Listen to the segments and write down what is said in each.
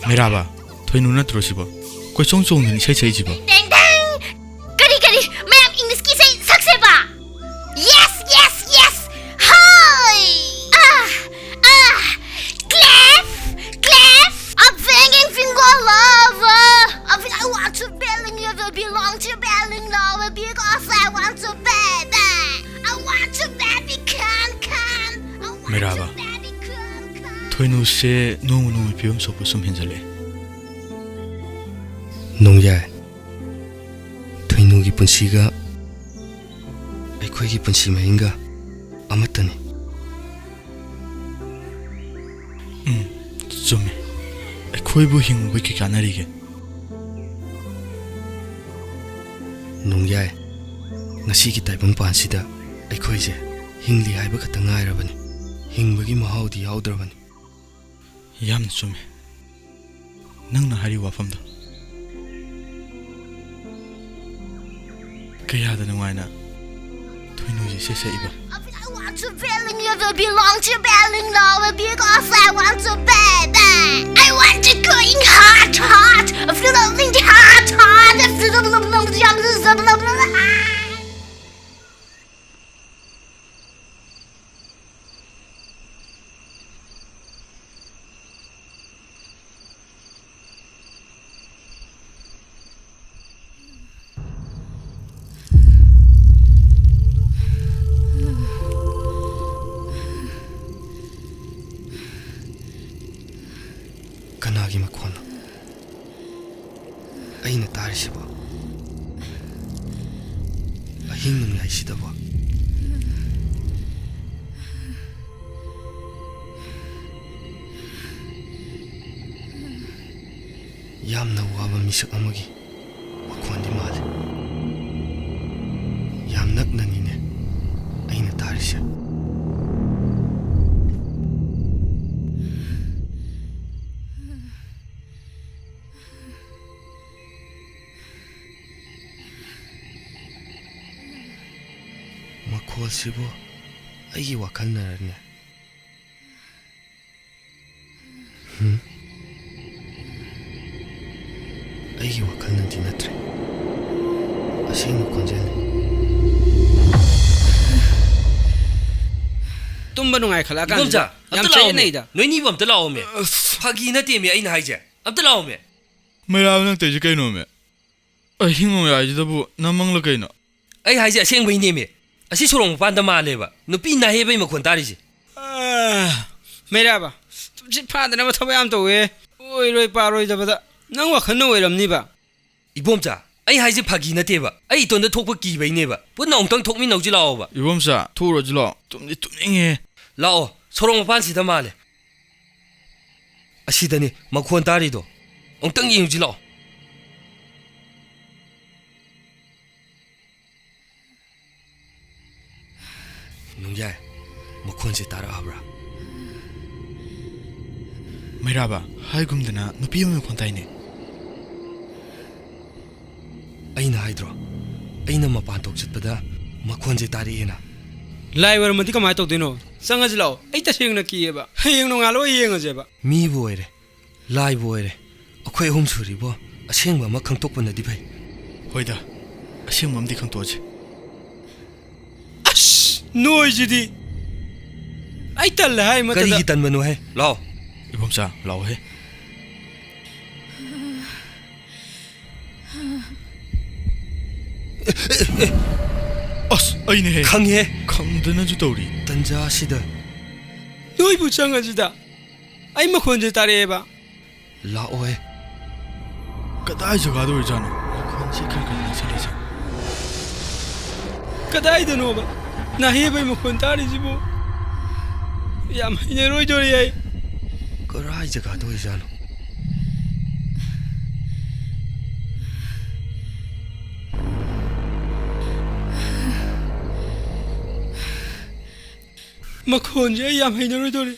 Meraba, thôi nuna trosiba. Koi song song ni sei jiba. Dang dang. Kari mayam English ki sei sakse ba. Yes. Hi. Clef. I'm banging finger lover. I want to belling lover belong to belling lover because I want to baby. I want to baby can. Meraba. Thôi nu se no piom so pusum hinjale. Nongya. Thôi nu gi punsiga. Ai khoi gi punsi mainga. Amatani. Zume. Ai khoi bu hing bu ki kanari ge. Nongya. Ngasi gi taibang pansida ai khoi je hingli haiba khata ngai rabani. Hingbagi mahau di yaudravani. Yamna zume. Nangna hari wafamda. Kaya da nungaina. Thôi nu ji se iba. I want to belling lover belong to belling lover because I want to baby. I want to going hot. I feel loving the hot. I feel the young. Kanagi makono. Aina tarisiba. Ahing nung yaisidaba. Yamna waba misak amagi makondi male. Yamnak nangine aina tarisia. Makolsibo aigi wakal narane. Aigi wakal nanti natre. Asing konjele. Tumba nungai khala kan. Gomja, Yam chay nei da. Noi ni bam talao me. Phagi na te me aina haije. Am talao me. Meraba nang te ji kai no me. Ai hingo ya ji da bu namang la kai no. Ai haije aseng bai ne me. Asi sorong pan da ma leba. Nupi na he bai ma khon tari ji. Meraba. Tumjit phadana ma thaba yam towe. Oi roi pa roi da bada. Nang wa khan no oiramni ba. Ibomja, ai haije phagi na te ba. Ai ton da thokpa ki bai ne ba. Pun na ongtang thokmi nau ji lao ba. Ibomsa thuro ji lo. Tumni tumninge. Lao, sorong pan si da ma le. Asi da ni ma khon tari do. Ongtang yeng ji lao. Nungya, ma khon se tara abra. Meraba, hai gumdana nupi me khontai ne. Aina haidro. Aina mapan tok chitpada makhon je tari ena. Lai war mati kamai to dino. Sanga jilao. Ai ta sing na ki ba. Yeng no ngalo yeng je ba. Mi boire. Lai boire. Akhoi hum suri bo. Asengba ma khangtok pa na di bai. Hoida. Asing mamdi khang toje. Noi jidi. Ai tal hai mata. Kari tan manu hai. Lao. Ibomsa lao he. ꯑꯁ ꯑꯩꯅꯦꯍꯦ ꯈꯪꯉꯦ ꯈꯪꯗꯅꯁꯨ ꯇꯧꯔꯤ ꯇꯟꯖꯥꯁꯤꯗ ꯅꯣꯏꯕꯨ ꯆꯪꯉꯁꯤꯗ ꯑꯩ ꯃꯈꯣꯟꯁꯦ ꯇꯥꯔꯛꯑꯦꯕ ꯂꯥꯛꯑꯣꯏ ꯀꯗꯥꯏ ꯖꯒꯥꯗ ꯑꯣꯏꯔꯖꯥꯠꯅꯣ ꯃꯈꯣꯟꯁꯤ ꯈꯔ ꯈꯔ ꯅꯛꯁꯤꯜꯂꯤꯁꯦ ꯀꯗꯥꯏꯗꯅꯣꯕ ꯅꯥꯍꯦꯕꯩ ꯃꯈꯣꯟ ꯇꯥꯔꯤꯁꯤꯕꯨ ꯌꯥꯝ ꯍꯩꯅꯔꯣꯏꯗꯣꯔꯤ ꯑꯩ ꯀꯔꯥꯏ ꯖꯒꯥꯗ ꯑꯣꯏꯖꯥꯠꯅꯣ ꯃꯈꯣꯟꯁꯦ ꯑꯩ ꯌꯥꯝ ꯍꯩꯅꯔꯣꯏꯗꯣꯔꯤ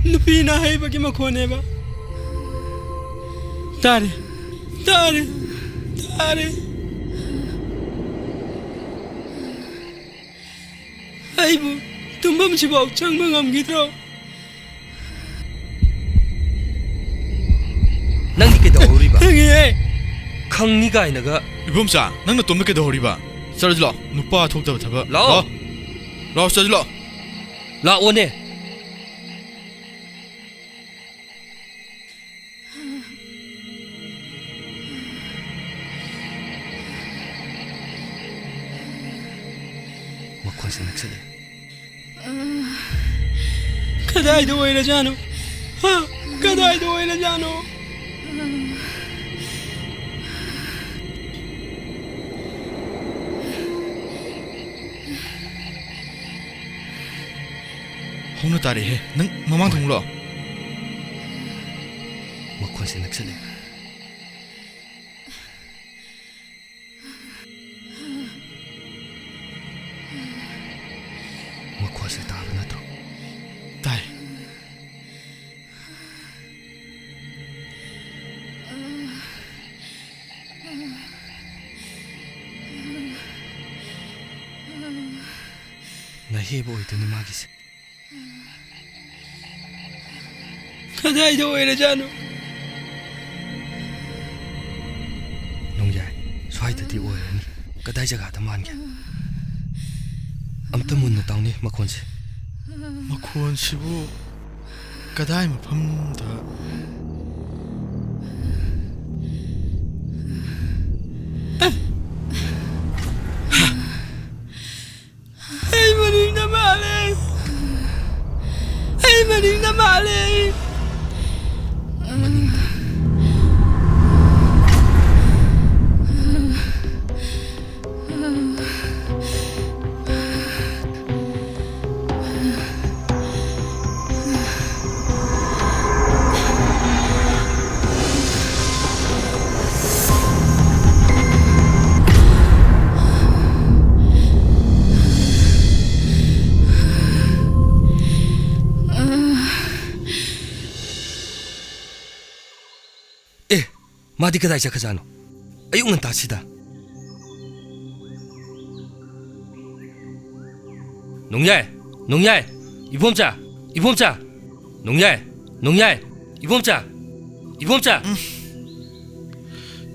ꯅꯨꯄꯤ ꯅꯥꯍꯩꯕꯒꯤ ꯃꯈꯣꯟꯅꯦꯕ ꯇꯥꯔꯦ ꯇꯥꯔꯦ ꯇꯥꯔꯦ ꯑꯩꯕꯨ ꯇꯨꯝꯐꯝꯁꯤꯐꯥꯎ ꯆꯪꯕ ꯉꯝꯈꯤꯗ꯭ꯔꯣ ꯅꯪꯗꯤ ꯀꯩꯗꯧꯍꯧꯔꯤꯕ ꯈꯪꯉꯦ ꯈꯪꯅꯤ ꯀꯥꯏꯅꯒ 이봄사 낭나 또 몇개 더 허리봐 썰어줄러 누빠 톡잡아 잡아 라오. 라오 써줄러 ꯂꯥꯛꯑꯣꯅꯦ ꯃꯈꯣꯟꯁꯤ ꯅꯛꯁꯤꯜꯂꯦ 그다이도 오이라잖아 그다이도 오이라잖아 홍누 딸이 해능 뭐망 동물러 ꯃꯈꯣꯟꯁꯤ ꯅꯛꯁꯤꯜꯂꯦ ꯃꯈꯣꯟꯁꯤ ꯇꯥꯕ ꯅꯠꯇ꯭ꯔꯣ 딸 나희에보 어디니 마기세 그다이도 오이라잖아 농야이 스와이드디 오이라니 그다이 자가다 만게 아무튼 문나 따오니 마콘시 마콘시부 그다이 마품다 Ay, maning na mali! Ay, maning na mali! 마닝다 마디 그다이 시작하잖아 아육은 다시다 농야이 농야이 이봄자 이봄자 농야이 농야이 이봄자 이봄자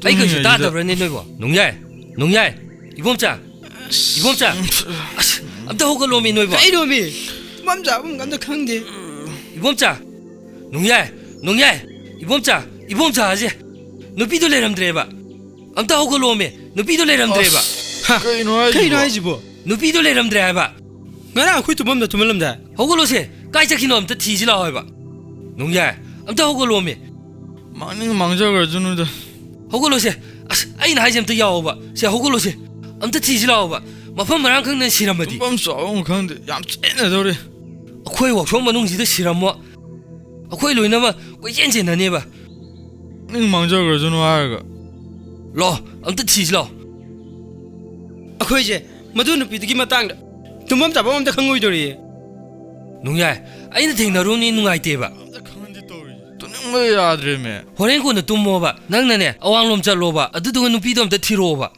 아이 그 다다 그러네 너희가 농야이 농야이 이봄자 이봄자 아무튼 호걸놈이 너희가 이놈이 맘 잡으면 간다 강대 이봄자 농야이 농야이 이봄자 이봄자 하지 누피도 내람드레바 아무튼 호걸놈이 누피도 내람드레바 그이노 하이지 뭐 누피도 내람드레바 나랑 아쿠이도 맘다 두말람다 호걸로세 까이자키노 아무튼 티지라 해봐 농야 아무튼 호걸놈이 망ning 망자가 주는데 호걸로세 아이나 하이지 아무튼 야오바 세 호걸로세 아무튼 티지라 해봐 마판 마랑 강는 시람마디 뻔 싸움 가는데 얌 찐해 저래 아코이 웍쇼 마농지도 시람모 아코이 로이나마 꼬이젠젠나네바 ning 망자가 주는 아이가 로 아무튼 티지라 아쿠이제 마두 누피드기 마땅다 두맘 잡아 맘다 강고이도리 농야 아이나 땡나루니 누가이테바 강한지 떠오르지 또 ning 뭐 아들이매 호랭코는 뚱모바 낭나네 아왕롬 잘로바 아드도 누피도 아무튼 티로바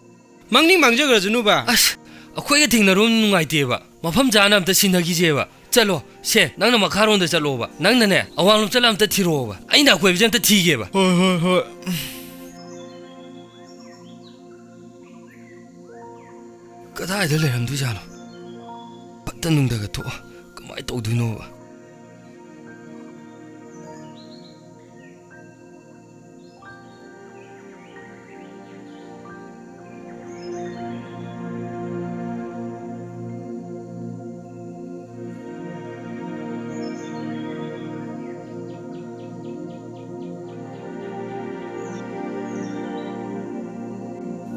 망ning 망자 그러주누바 아씨 아코이가 땡나루니 누가이테바 마팜 자나 아무튼 신나기제바 चलो से नंग मखारों दे चलो बा नंग ने अवांग चलाम ते थिरो बा आइना कोई बिजन ते ठीके बा होय कदाइदा लेरमदुजानो पत्ता नुंगदागा तो कमाय तौदुनो बा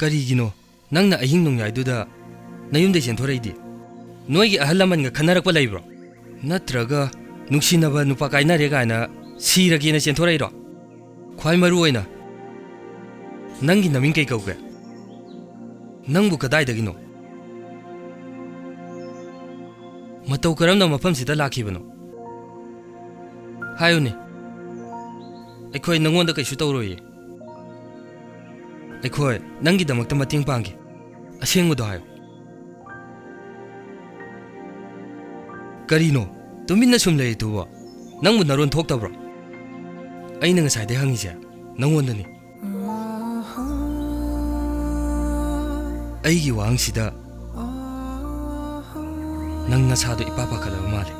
ꯀꯔꯤꯒꯤꯅꯣ ꯅꯪꯅ ꯑꯍꯤꯡ ꯅꯣꯡꯌꯥꯏꯗꯨꯗ ꯅꯌꯨꯝꯗꯩ ꯆꯦꯟꯊꯣꯔꯛꯏꯗꯤ ꯅꯣꯏꯒꯤ ꯑꯍꯜ ꯂꯃꯟꯒ ꯈꯟꯅꯔꯛꯄ ꯂꯩꯕ꯭ꯔꯣ ꯅꯠꯇ꯭ꯔꯒ ꯅꯨꯡꯁꯤꯅꯕ ꯅꯨꯄꯥ ꯀꯥꯏꯅꯔꯦ ꯀꯥꯏꯅ ꯁꯤꯔꯒꯦꯅ ꯆꯦꯟꯊꯣꯔꯛꯏꯔꯣ ꯈ꯭ꯋꯥꯏ ꯃꯔꯨ ꯑꯣꯏꯅ ꯅꯪꯒꯤ ꯅꯃꯤꯡ ꯀꯩ ꯀꯧꯒꯦ ꯅꯪꯕꯨ ꯀꯗꯥꯏꯗꯒꯤꯅꯣ ꯃꯇꯧ ꯀꯔꯝꯅ ꯃꯐꯝꯁꯤꯗ ꯂꯥꯛꯈꯤꯕꯅꯣ ꯍꯥꯏꯌꯨꯅꯦ ꯑꯩꯈꯣꯏ ꯅꯪꯉꯣꯟꯗ ꯀꯩꯁꯨ ꯇꯧꯔꯣꯏꯌꯦ ꯑꯩꯈꯣꯏ ꯅꯪꯒꯤꯗꯃꯛꯇ ꯃꯇꯦꯡ ꯄꯥꯡꯒꯦ ꯑꯁꯦꯡꯕꯗꯣ ꯍꯥꯏꯌꯣ ꯀꯔꯤꯅꯣ ꯇꯨꯃꯤꯟꯅ ꯁꯨꯝ ꯂꯩꯔꯤꯗꯨꯕꯣ ꯅꯪꯕꯨ ꯅꯔꯣꯟ ꯊꯣꯛꯇꯕ꯭ꯔꯣ ꯑꯩꯅ ꯉꯁꯥꯏꯗꯩ ꯍꯪꯉꯤꯁꯦ ꯅꯪꯉꯣꯟꯗꯅꯤ ꯑꯩꯒꯤ ꯋꯥꯍꯪꯁꯤꯗ ꯅꯪ ꯅꯁꯥꯗꯣ ꯏꯄꯥ ꯄꯥꯈꯠꯂꯕ ꯃꯥꯜꯂꯦ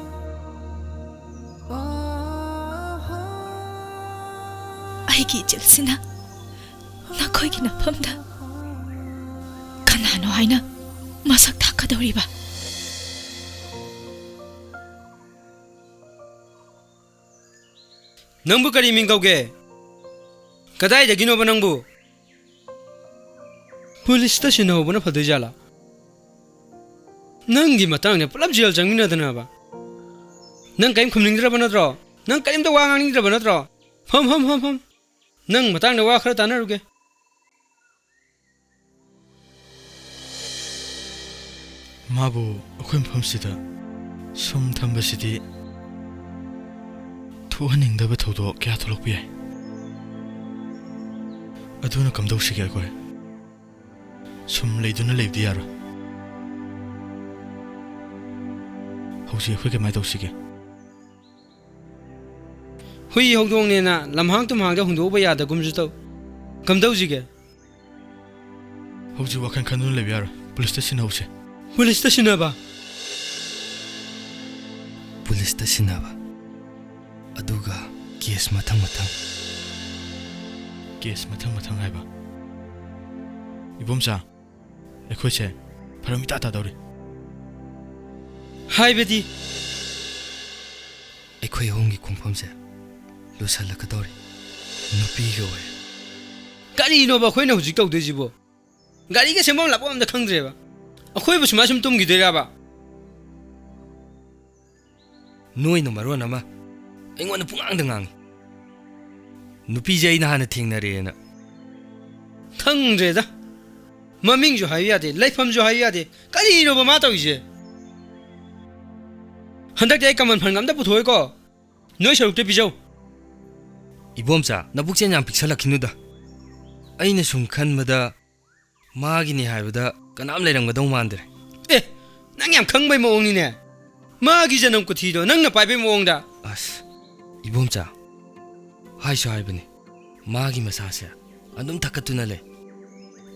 ꯑꯩꯒꯤ ꯏꯆꯦꯜꯁꯤꯅ ꯅꯈꯣꯏꯒꯤ ꯅꯐꯝꯗ ꯀꯅꯥꯅꯣ ꯍꯥꯏꯅ ꯃꯁꯛ ꯇꯥꯛꯀꯗꯧꯔꯤꯕ ꯅꯪꯕꯨ ꯀꯔꯤ ꯃꯤꯡ ꯀꯧꯒꯦ ꯀꯗꯥꯏꯗꯒꯤꯅꯣꯕ ꯅꯪꯕꯨ ꯄꯨꯂꯤꯁꯇ ꯁꯤꯟꯅꯍꯧꯕꯅ ꯐꯗꯣꯏꯖꯥꯠꯂꯥ ꯅꯪꯒꯤ ꯃꯇꯥꯡꯗ ꯄꯨꯂꯞ ꯖꯦꯜ ꯆꯪꯃꯤꯟꯅꯗꯅꯕ ꯅꯪ ꯀꯔꯤꯝ ꯈꯨꯝꯅꯤꯡꯗ꯭ꯔꯕ ꯅꯠꯇ꯭ꯔꯣ ꯅꯪ ꯀꯔꯤꯝꯇ ꯋꯥ ꯉꯥꯡꯅꯤꯡꯗ꯭ꯔꯕ ꯅꯠꯇ꯭ꯔꯣ ꯐꯝ ꯅꯪ ꯃꯇꯥꯡꯗ ꯋꯥ ꯈꯔ ꯇꯥꯟꯅꯔꯨꯒꯦ ꯃꯥꯕꯨ ꯑꯩꯈꯣꯏ ꯃꯐꯝꯁꯤꯗ ꯁꯨꯝ ꯊꯝꯕꯁꯤꯗꯤ ꯊꯣꯛꯍꯟꯅꯤꯡꯗꯕ ꯊꯧꯗꯣꯛ ꯀꯌꯥ ꯊꯣꯛꯂꯛꯄ ꯌꯥꯏ ꯑꯗꯨꯅ ꯀꯝꯗꯧꯁꯤꯒꯦ ꯑꯩꯈꯣꯏ ꯁꯨꯝ ꯂꯩꯗꯨꯅ ꯂꯩꯕꯗꯤ ꯌꯥꯔꯣꯏ ꯍꯧꯖꯤꯛ ꯑꯩꯈꯣꯏ ꯀꯃꯥꯏꯅ ꯇꯧꯁꯤꯒꯦ ꯍꯨꯏ ꯍꯧꯗꯣꯡꯅꯦꯅ ꯂꯝꯍꯥꯡ ꯇꯨꯝꯍꯥꯡꯗ ꯍꯨꯟꯗꯣꯛꯎꯕ ꯌꯥꯗꯒꯨꯝꯁꯨ ꯇꯧ ꯀꯝꯗꯧꯁꯤꯒꯦ ꯍꯧꯖꯤꯛ ꯋꯥꯈꯜ ꯈꯟꯗꯨꯅ ꯂꯩꯕ ꯌꯥꯔꯣꯏ ꯄꯨꯂꯤꯁꯇ ꯁꯤꯟꯅꯍꯧꯁꯦ ꯄꯨꯂꯤꯁꯇ ꯁꯤꯟꯅꯕ ꯄꯨꯂꯤꯁꯇ ꯁꯤꯟꯅꯕ ꯑꯗꯨꯒ ꯀꯦꯁ ꯃꯊꯪ ꯃꯊꯪ ꯀꯦꯁ ꯃꯊꯪ ꯃꯊꯪ ꯍꯥꯏꯕ ꯏꯕꯣꯝꯆꯥ ꯑꯩꯈꯣꯏꯁꯦ ꯐꯔꯛ ꯏꯇꯥ ꯇꯥꯗꯧꯔꯤ ꯍꯥꯏꯕꯗꯤ ꯑꯩꯈꯣꯏ ꯑꯍꯨꯝꯒꯤ ꯈꯣꯡꯐꯝꯁꯦ ꯂꯣꯏꯁꯜꯂꯛꯀꯗꯧꯔꯤ ꯅꯨꯄꯤꯒ ꯑꯣꯏ ꯀꯔꯤꯅꯣꯕ ꯑꯩꯈꯣꯏꯅ ꯍꯧꯖꯤꯛ ꯇꯧꯗꯣꯏꯁꯤꯕꯣ ꯒꯥꯔꯤꯒ ꯁꯦꯝꯐꯝ ꯂꯥꯛꯄ ꯑꯝꯇ ꯈꯪꯗ꯭ꯔꯦꯕ ꯑꯩꯈꯣꯏꯕꯨ ꯁꯨꯃꯥꯏ ꯁꯨꯝ ꯇꯨꯝꯈꯤꯗꯣꯏꯔꯕ ꯅꯣꯏꯅ ꯃꯔꯣꯟ ꯑꯃ ꯑꯩꯉꯣꯟꯗ ꯄꯨꯡꯉꯥꯡꯗ ꯉꯥꯡꯉꯤ ꯅꯨꯄꯤꯁꯦ ꯑꯩꯅ ꯍꯥꯟꯅ ꯊꯦꯡꯅꯔꯦꯅ ꯈꯪꯗ꯭ꯔꯦꯗ ꯃꯃꯤꯡꯁꯨ ꯍꯥꯏꯕ ꯌꯥꯗꯦ ꯂꯩꯐꯝꯁꯨ ꯍꯥꯏꯕ ꯌꯥꯗꯦ ꯀꯔꯤꯅꯣꯕ ꯃꯥ ꯇꯧꯔꯤꯁꯦ ꯍꯟꯗꯛꯇꯤ ꯑꯩ ꯀꯃꯟ ꯐꯟꯒ ꯑꯝꯇ ꯄꯨꯊꯣꯛꯑꯣꯏꯀꯣ ꯅꯣꯏ ꯁꯔꯨꯛꯇ ꯄꯤꯖꯧ ꯏꯕꯣꯝꯆꯥ ꯅꯕꯨꯛꯆꯦꯟ ꯌꯥꯝ ꯄꯤꯛꯁꯜꯂꯛꯈꯤꯅꯨꯗ ꯑꯩꯅ ꯁꯨꯝ ꯈꯟꯕꯗ ꯃꯥꯒꯤꯅꯤ ꯍꯥꯏꯕꯗ ꯀꯅꯥꯝ ꯂꯩꯔꯝꯒꯗꯧ ꯃꯥꯟꯗ꯭ꯔꯦ ꯑꯦ ꯅꯪ ꯌꯥꯝ ꯈꯪꯕꯩ ꯃꯑꯣꯡꯅꯤꯅꯦ ꯃꯥꯒꯤ ꯖꯅꯝ ꯀꯨꯊꯤꯗꯣ ꯅꯪꯅ ꯄꯥꯏꯕꯩ ꯃꯑꯣꯡꯗ ꯑꯁ ꯏꯕꯣꯝꯆꯥ ꯍꯥꯏꯁꯨ ꯍꯥꯏꯕꯅꯤ ꯃꯥꯒꯤ ꯃꯁꯥꯁꯦ ꯑꯗꯨꯝ ꯊꯛꯀꯠꯇꯨꯅ ꯂꯩ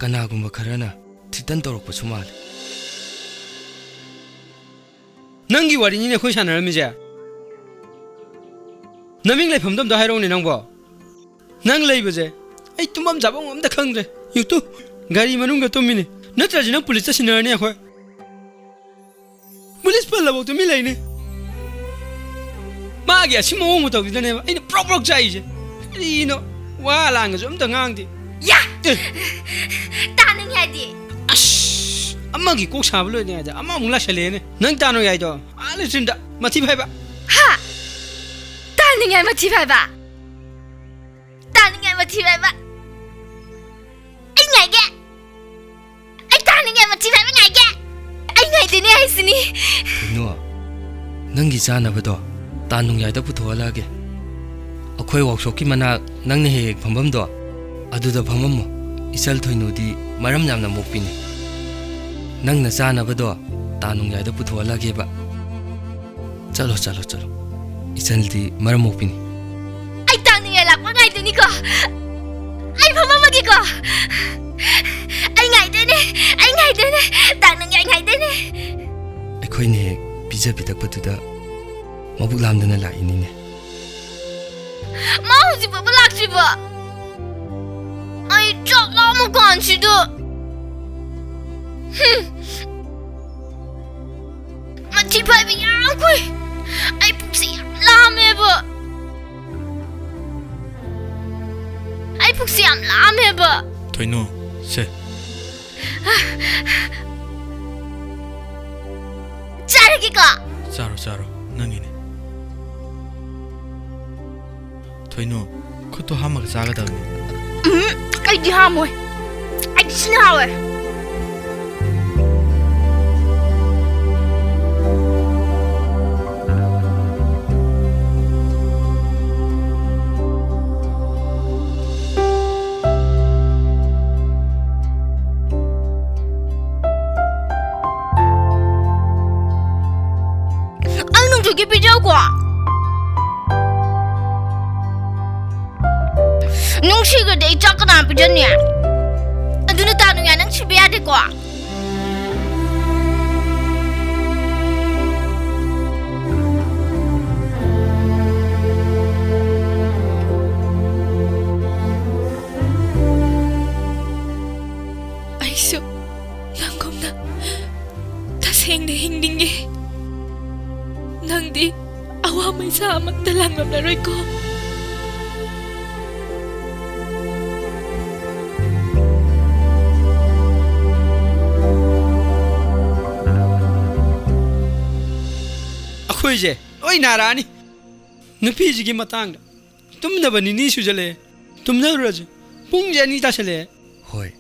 ꯀꯅꯥꯒꯨꯝꯕ ꯈꯔꯅ ꯊ꯭ꯔꯤꯇꯟ ꯇꯧꯔꯛꯄꯁꯨ ꯃꯥꯜꯂꯦ ꯅꯪꯒꯤ ꯋꯥꯔꯤꯅꯤꯅꯦ ꯑꯩꯈꯣꯏ ꯁꯥꯟꯅꯔꯝꯃꯤꯁꯦ ꯅꯃꯤꯡ ꯂꯩꯐꯝꯗꯣ ꯑꯝꯇ ꯍꯥꯏꯔꯛꯎꯅꯦ ꯅꯪꯕꯣ ꯅꯪ ꯂꯩꯕꯁꯦ ꯑꯩ ꯇꯨꯝꯐꯝ ꯆꯥꯐꯝ ꯑꯝꯇ ꯈꯪꯗ꯭ꯔꯦ ꯌꯨꯇꯨ ꯒꯥꯔꯤ ꯃꯅꯨꯡꯗ ꯇꯨꯝꯃꯤꯅꯤ ꯅꯠꯇ꯭ꯔꯗꯤ ꯅꯪ ꯄꯨꯂꯤꯁꯇ ꯁꯤꯟꯅꯔꯅꯤ ꯑꯩꯈꯣꯏ ꯄꯨꯂꯤꯁ ꯄꯜꯂꯐꯥꯎ ꯇꯨꯃꯤꯟ ꯂꯩꯅꯤ ꯃꯥꯒꯤ ꯑꯁꯤ ꯃꯑꯣꯡ ꯃꯇꯧꯁꯤꯗꯅꯦꯕ ꯑꯩꯅ ꯄ꯭ꯔꯣꯛ ꯄ꯭ꯔꯣꯛ ꯆꯥꯏꯁꯦ ꯀꯔꯤꯅꯣ ꯋꯥ ꯂꯥꯡꯒꯁꯨ ꯑꯝꯇ ꯉꯥꯡꯗꯦ ꯌꯥ ꯇꯥꯅꯤꯡꯉꯦ ꯍꯥꯏꯗꯤ ꯑꯁ ꯑꯃꯒꯤ ꯀꯣꯛ ꯁꯥꯕ ꯂꯣꯏꯗ꯭ꯔꯤꯉꯩꯗ ꯑꯃꯃꯨꯛ ꯂꯥꯛꯁꯜꯂꯦꯅꯦ ꯅꯪ ꯇꯥꯅꯣ ꯌꯥꯏꯗꯣ ꯑꯥ ꯂꯦꯇ꯭ꯔꯤꯟꯗ ꯃꯊꯤ ꯐꯥꯏꯕ ꯍꯥ ꯇꯥꯅꯤꯡꯉꯦ ꯃꯊꯤ ꯐꯥꯏꯕ ꯇꯥꯅꯤꯡꯉꯦ ꯃꯊꯤ ꯐꯥꯏꯕ ꯑꯩ ꯉꯥꯏꯒꯦ ꯑꯩ ꯇꯥꯅꯤꯡꯉꯦ ꯃꯊꯤ ꯐꯥꯏꯕ ꯉꯥꯏꯒꯦ ꯑꯩ ꯉꯥꯏꯗꯣꯏꯅꯦ ꯍꯥꯏꯁꯤꯅꯤ ꯀꯩꯅꯣ ꯅꯪꯒꯤ ꯆꯥꯅꯕꯗꯣ ꯇꯥꯟ ꯅꯨꯡꯌꯥꯏꯗ ꯄꯨꯊꯣꯛꯍꯜꯂꯛꯑꯒꯦ ꯑꯩꯈꯣꯏ ꯋꯥꯛꯁꯣꯞꯀꯤ ꯃꯅꯥꯛ ꯅꯪꯅ ꯍꯦꯛ ꯍꯦꯛ ꯐꯝꯐꯝꯗꯣ ꯑꯗꯨꯗ ꯐꯝꯃꯝꯃꯣ ꯏꯆꯜ ꯊꯣꯏꯅꯨꯗꯤ ꯃꯔꯝ ꯌꯥꯝꯅ ꯃꯣꯛꯄꯤꯅꯤ ꯅꯪꯅ ꯆꯥꯅꯕꯗꯣ ꯇꯥꯟ ꯅꯨꯡꯌꯥꯏꯗ ꯄꯨꯊꯣꯛꯍꯜꯂꯛꯑꯒꯦꯕ ꯆꯠꯂꯣ ꯆꯠꯂꯣ ꯆꯠꯂꯣ ꯏꯆꯜꯗꯤ ꯃꯔꯝ ꯃꯣꯛꯄꯤꯅꯤ ꯑꯩ ꯇꯥꯅꯤꯡꯉꯦ ꯂꯥꯛꯄ ꯉꯥꯏꯗꯣꯏꯅꯤꯀꯣ ꯑꯩ ꯐꯝꯃꯝꯃꯒꯦꯀꯣ ꯑꯩ ꯉꯥꯏꯗꯣꯏꯅꯦ ꯇꯥꯅꯤꯡꯉꯦ ꯑꯩ ꯉꯥꯏꯗꯣꯏꯅꯦ ꯑꯩꯈꯣꯏꯅ ꯍꯦꯛ ꯄꯤꯖ ꯄꯤꯊꯛꯄꯗꯨꯗ ꯃꯕꯨꯛ ꯂꯥꯝꯗꯅ ꯂꯥꯛꯏꯅꯤꯅꯦ ꯃꯥ ꯍꯧꯖꯤꯛ ꯐꯥꯎꯕ ꯂꯥꯛꯇ꯭ꯔꯤꯕꯣ ꯑꯩ ꯆꯥꯛ ꯂꯥꯝꯃ ꯀꯥꯟꯁꯤꯗ ꯃꯊꯤ ꯐꯥꯏꯕ ꯌꯥꯝ ꯀꯨꯏ ꯑꯩ ꯄꯨꯛꯁꯦ ꯌꯥꯝ ꯂꯥꯝꯃꯦꯕ ꯊꯣꯏꯅꯨ ꯁꯦ 자르기가. 짜로 짜로 낭이네. 토이누 그것도 하마가 짜가다니. 아이디 하모이. 아이디 신하워. anh thử cái video của nung chỉ cái đấy chắc cái nào bây giờ nè anh đừng ta nung nhà nung chỉ bây giờ qua 아이쇼 낭검나 다생내 행딩게 낭디 아와 마이사 아마 달랑람 나로이코 ꯑꯩꯈꯣꯏꯁꯦ ꯂꯣꯏ ꯅꯥꯔꯛꯑꯅꯤ ꯅꯨꯄꯤꯁꯤꯒꯤ ꯃꯇꯥꯡꯗ ꯇꯨꯝꯅꯕ ꯅꯤꯅꯤ ꯁꯨꯖꯜꯂꯛꯑꯦ ꯇꯨꯝꯅꯔꯨꯔꯁꯦ ꯄꯨꯡꯁꯦ 2 ꯇꯥꯁꯜꯂꯛꯑꯦ ꯍꯣꯏ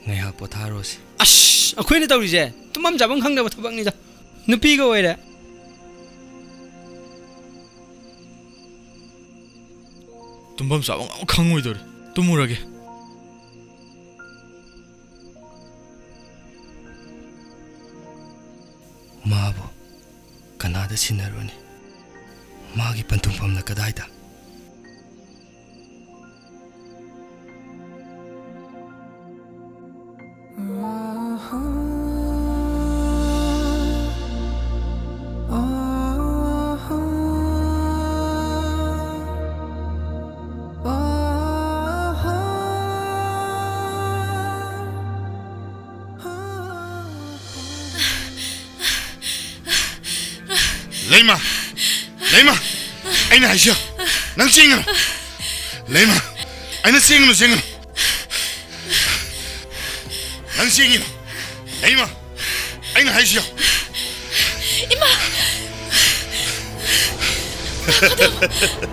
ꯉꯥꯏꯍꯥꯛ ꯄꯣꯊꯥꯔꯣꯁꯤ ꯑꯁ ꯑꯩꯈꯣꯏꯅ ꯇꯧꯔꯤꯁꯦ ꯇꯨꯝꯐꯝ ꯆꯥꯐꯝ ꯈꯪꯗꯕ ꯊꯕꯛꯅꯤꯗ ꯅꯨꯄꯤꯒ ꯑꯣꯏꯔꯦ tum밤 싸방 아무 강호이더리 뚜무라게 마부 그나다 신나로니 마기 반통밤나 까다이다 레이마, 레이마, 아이나 하시오. 난 찡으로. 레이마, 아이나 찡으로 찡으로. 난 찡이로. 레이마, 아이나 하시오. 이마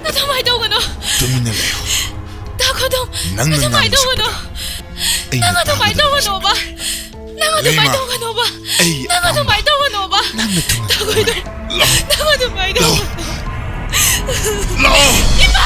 나도 많이 더워너 도미넬레요. 나도 많이 더워너 나도 많이 더워너 봐 나도 많이 더워너 봐 나도 많이 더워너 봐 나도 많이 더워너 로. 이마